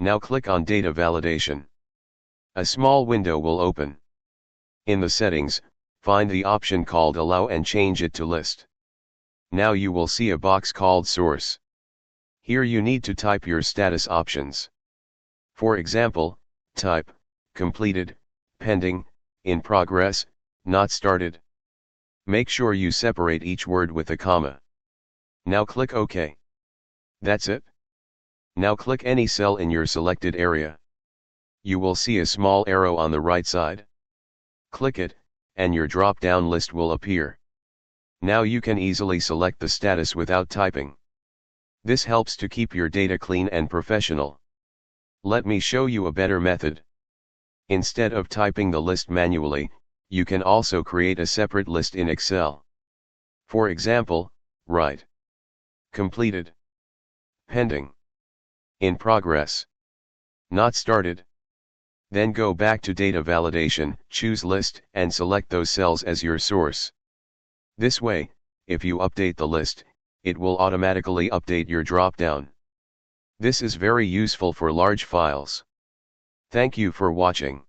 Now click on Data Validation. A small window will open. In the settings, find the option called Allow and change it to List. Now you will see a box called Source. Here you need to type your status options. For example, type, completed, pending, in progress, not started. Make sure you separate each word with a comma. Now click OK. That's it. Now click any cell in your selected area. You will see a small arrow on the right side. Click it, and your drop-down list will appear. Now you can easily select the status without typing. This helps to keep your data clean and professional. Let me show you a better method. Instead of typing the list manually, you can also create a separate list in Excel. For example, write completed, pending, in progress, not started. Then go back to data validation, choose list, and select those cells as your source. This way, if you update the list, it will automatically update your dropdown. This is very useful for large files. Thank you for watching.